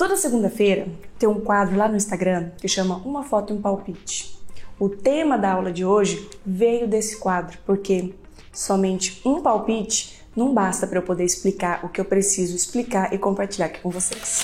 Toda segunda-feira tem um quadro lá no Instagram que chama Uma Foto e um Palpite. O tema da aula de hoje veio desse quadro, porque somente um palpite não basta para eu poder explicar o que eu preciso explicar e compartilhar aqui com vocês.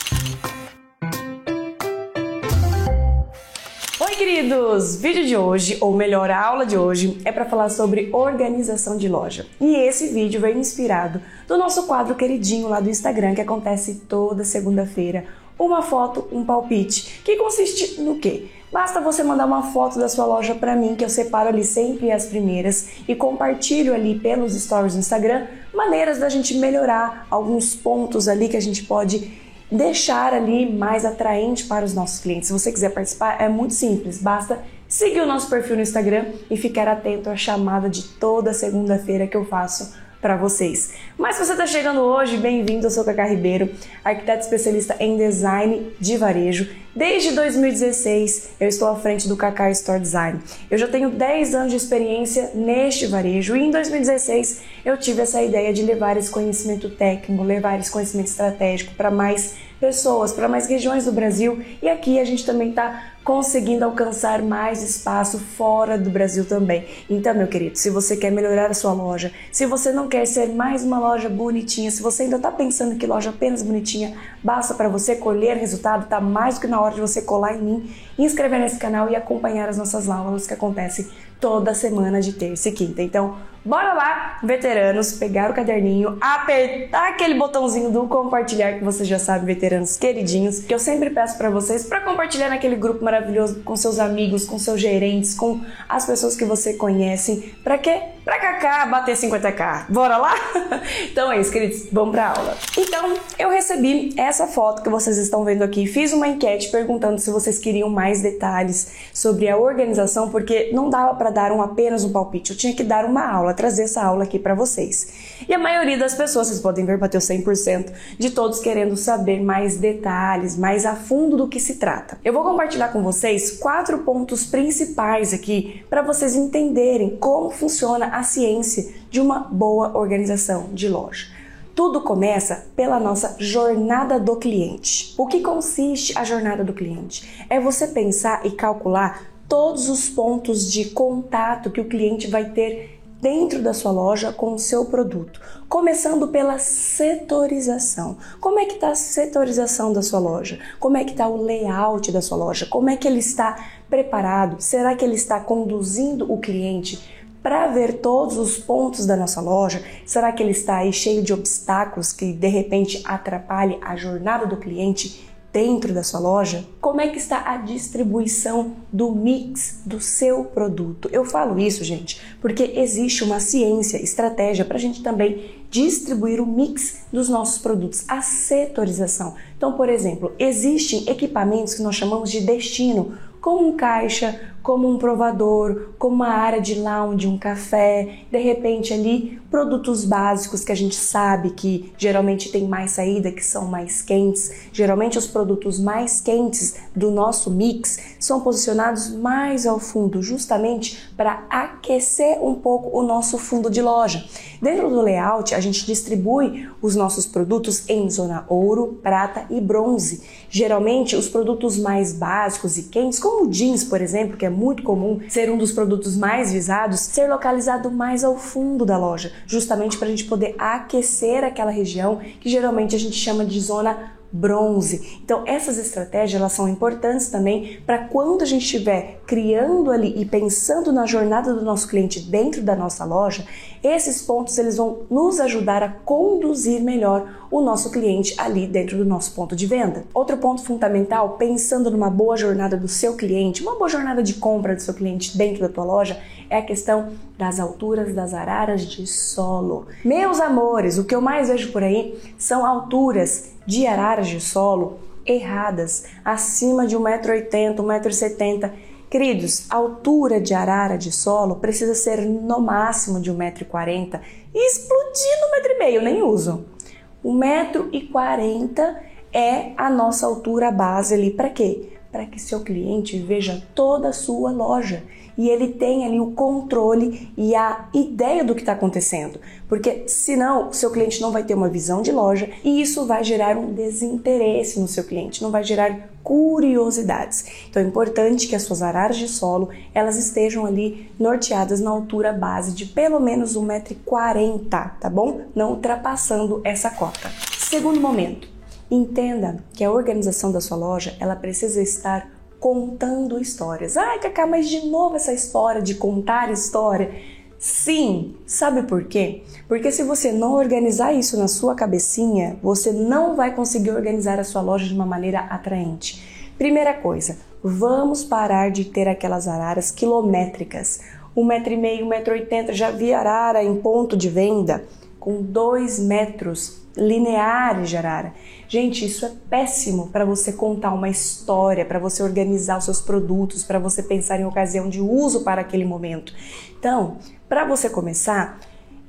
Oi, queridos! Vídeo de hoje, ou melhor, a aula de hoje, é para falar sobre organização de loja. E esse vídeo veio inspirado do nosso quadro queridinho lá do Instagram, que acontece toda segunda-feira. Uma foto, um palpite, que consiste no quê? Basta você mandar uma foto da sua loja para mim, que eu separo ali sempre as primeiras e compartilho ali pelos stories do Instagram, maneiras da gente melhorar alguns pontos ali que a gente pode deixar ali mais atraente para os nossos clientes. Se você quiser participar, é muito simples, basta seguir o nosso perfil no Instagram e ficar atento à chamada de toda segunda-feira que eu faço para vocês. Mas se você está chegando hoje, bem-vindo, eu sou Cacá Ribeiro, arquiteta especialista em design de varejo. Desde 2016 eu estou à frente do Cacá Store Design. Eu já tenho 10 anos de experiência neste varejo e em 2016 eu tive essa ideia de levar esse conhecimento técnico, levar esse conhecimento estratégico para mais pessoas, para mais regiões do Brasil, e aqui a gente também está conseguindo alcançar mais espaço fora do Brasil também. Então, meu querido, se você quer melhorar a sua loja, se você não quer ser mais uma loja bonitinha, se você ainda está pensando que loja apenas bonitinha basta para você colher resultado, tá mais do que na hora de você colar em mim, inscrever nesse canal e acompanhar as nossas aulas que acontecem toda semana de terça e quinta. Então, bora lá, veteranos, pegar o caderninho, apertar aquele botãozinho do compartilhar, que vocês já sabem, veteranos queridinhos, que eu sempre peço para vocês, para compartilhar naquele grupo maravilhoso com seus amigos, com seus gerentes, com as pessoas que você conhece. Para quê? Pra Cacá bater 50k. Bora lá? Então é isso, queridos, vamos pra aula. Então, eu recebi essa foto que vocês estão vendo aqui, fiz uma enquete perguntando se vocês queriam mais detalhes sobre a organização, porque não dava para dar apenas um palpite, eu tinha que dar uma aula, trazer essa aula aqui para vocês. E a maioria das pessoas, vocês podem ver, bateu 100% de todos querendo saber mais detalhes, mais a fundo do que se trata. Eu vou compartilhar com vocês 4 pontos principais aqui para vocês entenderem como funciona a ciência de uma boa organização de loja. Tudo começa pela nossa jornada do cliente. O que consiste a jornada do cliente? É você pensar e calcular todos os pontos de contato que o cliente vai ter dentro da sua loja com o seu produto, começando pela setorização. Como é que está a setorização da sua loja? Como é que está o layout da sua loja? Como é que ele está preparado? Será que ele está conduzindo o cliente para ver todos os pontos da nossa loja? Será que ele está aí cheio de obstáculos que de repente atrapalhem a jornada do cliente dentro da sua loja? Como é que está a distribuição do mix do seu produto? Eu falo isso, gente, porque existe uma ciência, estratégia para a gente também distribuir o mix dos nossos produtos, a setorização. Então, por exemplo, existem equipamentos que nós chamamos de destino, como um caixa, como um provador, como uma área de lounge, um café, de repente ali produtos básicos que a gente sabe que geralmente tem mais saída, que são mais quentes. Geralmente os produtos mais quentes do nosso mix são posicionados mais ao fundo, justamente para aquecer um pouco o nosso fundo de loja. Dentro do layout, a gente distribui os nossos produtos em zona ouro, prata e bronze. Geralmente os produtos mais básicos e quentes, como o jeans, por exemplo, que é muito comum ser um dos produtos mais visados, ser localizado mais ao fundo da loja, justamente para a gente poder aquecer aquela região que geralmente a gente chama de zona bronze. Então essas estratégias, elas são importantes também para quando a gente estiver criando ali e pensando na jornada do nosso cliente dentro da nossa loja, esses pontos eles vão nos ajudar a conduzir melhor o nosso cliente ali dentro do nosso ponto de venda. Outro ponto fundamental, pensando numa boa jornada do seu cliente, uma boa jornada de compra do seu cliente dentro da tua loja, é a questão das alturas das araras de solo. Meus amores, o que eu mais vejo por aí são alturas de araras de solo erradas, acima de 1,80 m, 1,70 m. Queridos, a altura de arara de solo precisa ser no máximo de 1,40 m e explodir no 1,5 m, eu nem uso. 1,40 m é a nossa altura base ali para quê? para que seu cliente veja toda a sua loja e ele tenha ali o controle e a ideia do que está acontecendo, porque senão o seu cliente não vai ter uma visão de loja e isso vai gerar um desinteresse no seu cliente, não vai gerar curiosidades. Então é importante que as suas araras de solo elas estejam ali norteadas na altura base de pelo menos 1,40 m, tá bom? Não ultrapassando essa cota. Segundo momento, entenda que a organização da sua loja ela precisa estar contando histórias. Ai, Cacá, mas de novo essa história de contar história? Sim, sabe por quê? Porque se você não organizar isso na sua cabecinha, você não vai conseguir organizar a sua loja de uma maneira atraente. Primeira coisa, vamos parar de ter aquelas araras quilométricas. 1,5 m, 1,80 m, já vi arara em ponto de venda com 2 metros lineares de arara. Gente, isso é péssimo para você contar uma história, para você organizar os seus produtos, para você pensar em ocasião de uso para aquele momento. Então, para você começar,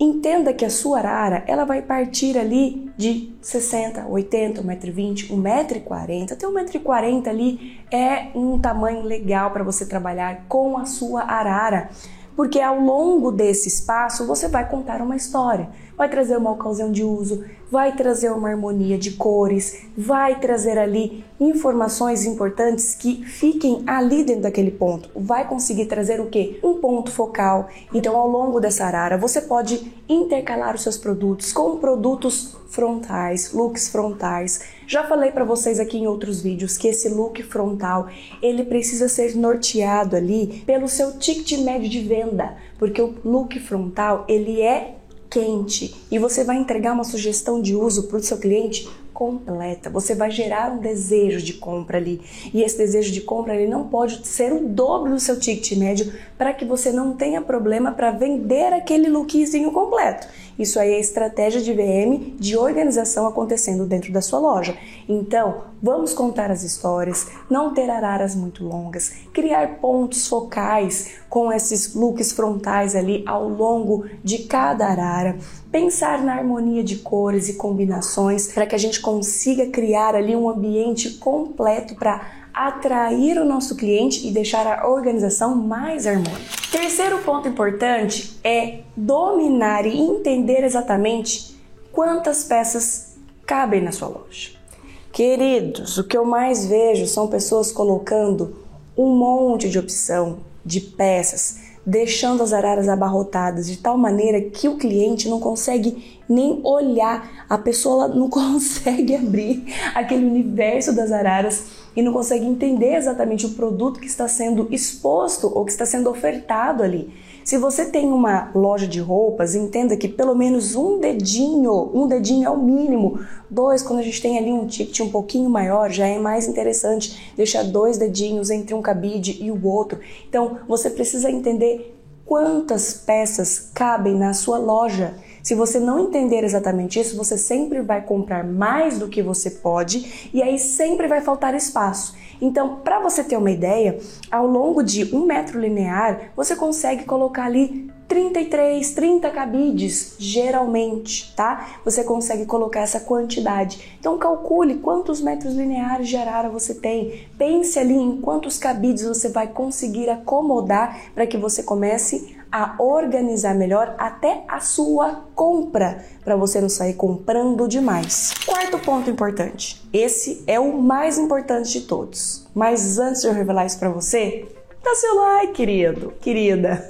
entenda que a sua arara ela vai partir ali de 60, 80, 1,20 m, 1,40 m. Até 1,40 m ali é um tamanho legal para você trabalhar com a sua arara. Porque ao longo desse espaço você vai contar uma história, vai trazer uma ocasião de uso, vai trazer uma harmonia de cores, vai trazer ali informações importantes que fiquem ali dentro daquele ponto, vai conseguir trazer o quê? Um ponto focal. Então ao longo dessa arara você pode intercalar os seus produtos com produtos frontais, looks frontais. Já falei para vocês aqui em outros vídeos que esse look frontal, ele precisa ser norteado ali pelo seu ticket médio de venda, porque o look frontal, ele é quente e você vai entregar uma sugestão de uso para o seu cliente completa. Você vai gerar um desejo de compra ali e esse desejo de compra ele não pode ser o dobro do seu ticket médio para que você não tenha problema para vender aquele lookzinho completo. Isso aí é estratégia de VM, de organização acontecendo dentro da sua loja. Então, vamos contar as histórias, não ter araras muito longas, criar pontos focais com esses looks frontais ali ao longo de cada arara, pensar na harmonia de cores e combinações para que a gente consiga criar ali um ambiente completo para atrair o nosso cliente e deixar a organização mais harmônica. Terceiro ponto importante é dominar e entender exatamente quantas peças cabem na sua loja. Queridos, o que eu mais vejo são pessoas colocando um monte de opção de peças, deixando as araras abarrotadas de tal maneira que o cliente não consegue nem olhar, a pessoa não consegue abrir aquele universo das araras e não consegue entender exatamente o produto que está sendo exposto ou que está sendo ofertado ali. Se você tem uma loja de roupas, entenda que pelo menos um dedinho é o mínimo. 2, quando a gente tem ali um ticket um pouquinho maior, já é mais interessante deixar 2 dedinhos entre um cabide e o outro. Então, você precisa entender quantas peças cabem na sua loja. Se você não entender exatamente isso, você sempre vai comprar mais do que você pode e aí sempre vai faltar espaço. Então, para você ter uma ideia, ao longo de 1 metro linear, você consegue colocar ali 30 cabides, geralmente, tá? Você consegue colocar essa quantidade. Então, calcule quantos metros lineares de arara você tem. Pense ali em quantos cabides você vai conseguir acomodar para que você comece a organizar melhor até a sua compra, para você não sair comprando demais. Quarto ponto importante. Esse é o mais importante de todos. Mas antes de eu revelar isso para você, dá seu like, querido, querida.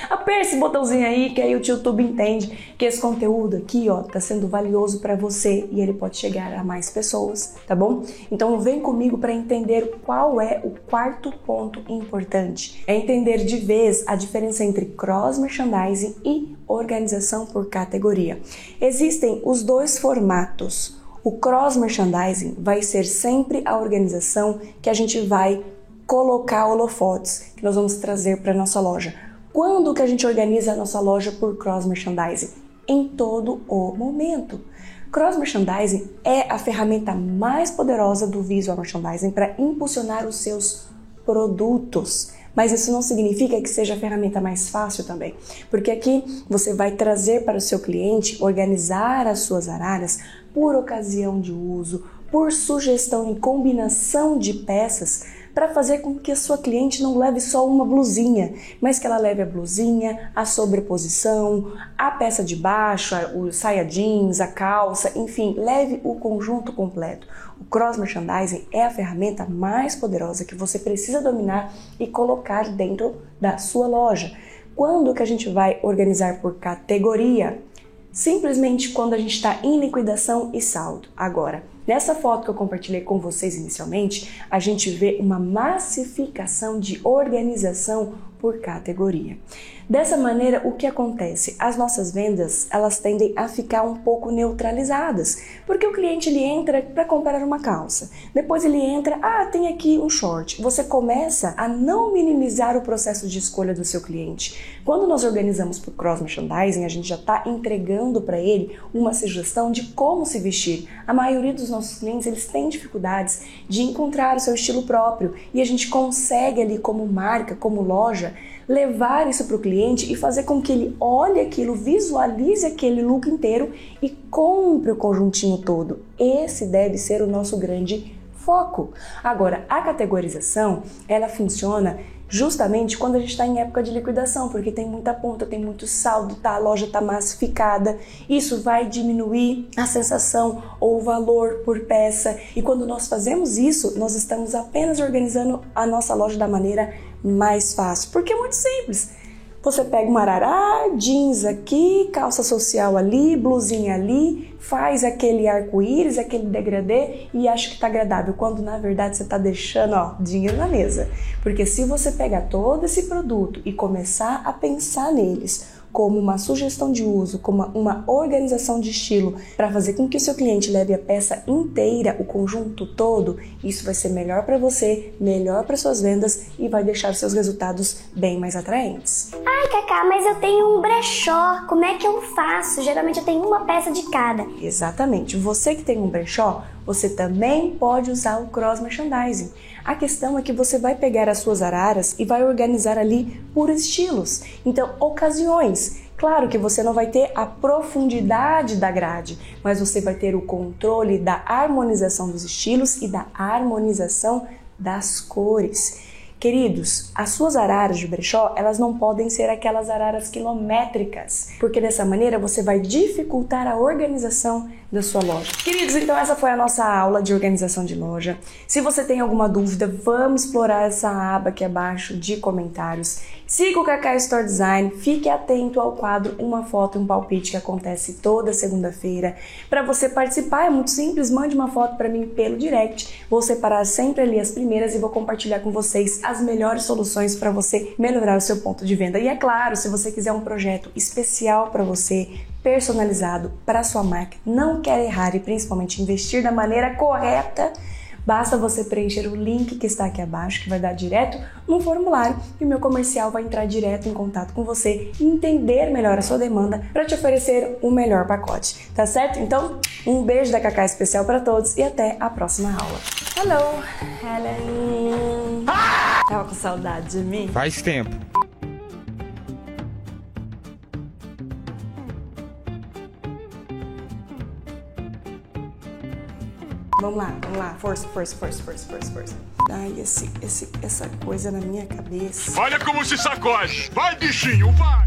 Aperta esse botãozinho aí que aí o YouTube entende que esse conteúdo aqui, ó, tá sendo valioso para você e ele pode chegar a mais pessoas, tá bom? Então vem comigo para entender qual é o quarto ponto importante. É entender de vez a diferença entre cross-merchandising e organização por categoria. Existem os dois formatos. O cross-merchandising vai ser sempre a organização que a gente vai colocar holofotes que nós vamos trazer para nossa loja. Quando que a gente organiza a nossa loja por cross-merchandising? Em todo o momento. Cross-merchandising é a ferramenta mais poderosa do visual merchandising para impulsionar os seus produtos. Mas isso não significa que seja a ferramenta mais fácil também, porque aqui você vai trazer para o seu cliente organizar as suas araras por ocasião de uso, por sugestão e combinação de peças, para fazer com que a sua cliente não leve só uma blusinha, mas que ela leve a blusinha, a sobreposição, a peça de baixo, o saia jeans, a calça, enfim, leve o conjunto completo. O cross merchandising é a ferramenta mais poderosa que você precisa dominar e colocar dentro da sua loja. Quando que a gente vai organizar por categoria? Simplesmente quando a gente está em liquidação e saldo. Agora, nessa foto que eu compartilhei com vocês inicialmente, a gente vê uma massificação de organização por categoria. Dessa maneira, o que acontece? As nossas vendas, elas tendem a ficar um pouco neutralizadas, porque o cliente ele entra para comprar uma calça, depois ele entra, tem aqui um short. Você começa a não minimizar o processo de escolha do seu cliente. Quando nós organizamos por cross merchandising, a gente já está entregando para ele uma sugestão de como se vestir. A maioria dos nossos clientes, eles têm dificuldades de encontrar o seu estilo próprio e a gente consegue ali como marca, como loja, levar isso para o cliente e fazer com que ele olhe aquilo, visualize aquele look inteiro e compre o conjuntinho todo. Esse deve ser o nosso grande foco. Agora, a categorização, ela funciona justamente quando a gente está em época de liquidação, porque tem muita ponta, tem muito saldo, a loja está massificada. Isso vai diminuir a sensação ou o valor por peça. E quando nós fazemos isso, nós estamos apenas organizando a nossa loja da maneira mais fácil, porque é muito simples. Você pega uma arará, jeans aqui, calça social ali, blusinha ali, faz aquele arco-íris, aquele degradê e acha que tá agradável, quando na verdade você tá deixando dinheiro na mesa. Porque se você pegar todo esse produto e começar a pensar neles como uma sugestão de uso, como uma organização de estilo para fazer com que o seu cliente leve a peça inteira, o conjunto todo, isso vai ser melhor para você, melhor para suas vendas e vai deixar seus resultados bem mais atraentes. Ai, Cacá, mas eu tenho um brechó, como é que eu faço? Geralmente eu tenho uma peça de cada. Exatamente, você que tem um brechó, você também pode usar o cross merchandising. A questão é que você vai pegar as suas araras e vai organizar ali por estilos. Então, ocasiões. Claro que você não vai ter a profundidade da grade, mas você vai ter o controle da harmonização dos estilos e da harmonização das cores. Queridos, as suas araras de brechó, elas não podem ser aquelas araras quilométricas, porque dessa maneira você vai dificultar a organização da sua loja. Queridos, então essa foi a nossa aula de organização de loja. Se você tem alguma dúvida, vamos explorar essa aba aqui abaixo de comentários. Siga o Cacá Store Design, fique atento ao quadro Uma Foto e um Palpite que acontece toda segunda-feira. Para você participar é muito simples, mande uma foto para mim pelo direct. Vou separar sempre ali as primeiras e vou compartilhar com vocês as melhores soluções para você melhorar o seu ponto de venda. E é claro, se você quiser um projeto especial para você, personalizado para sua marca, não quer errar e principalmente investir da maneira correta, basta você preencher o link que está aqui abaixo, que vai dar direto no formulário e o meu comercial vai entrar direto em contato com você e entender melhor a sua demanda para te oferecer o melhor pacote, tá certo? Então, um beijo da Cacá especial para todos e até a próxima aula. Hello, Helen. Tava com saudade de mim? Faz tempo. Vamos lá, força. Ai, essa coisa na minha cabeça. Olha como se sacode! Vai, bichinho, vai!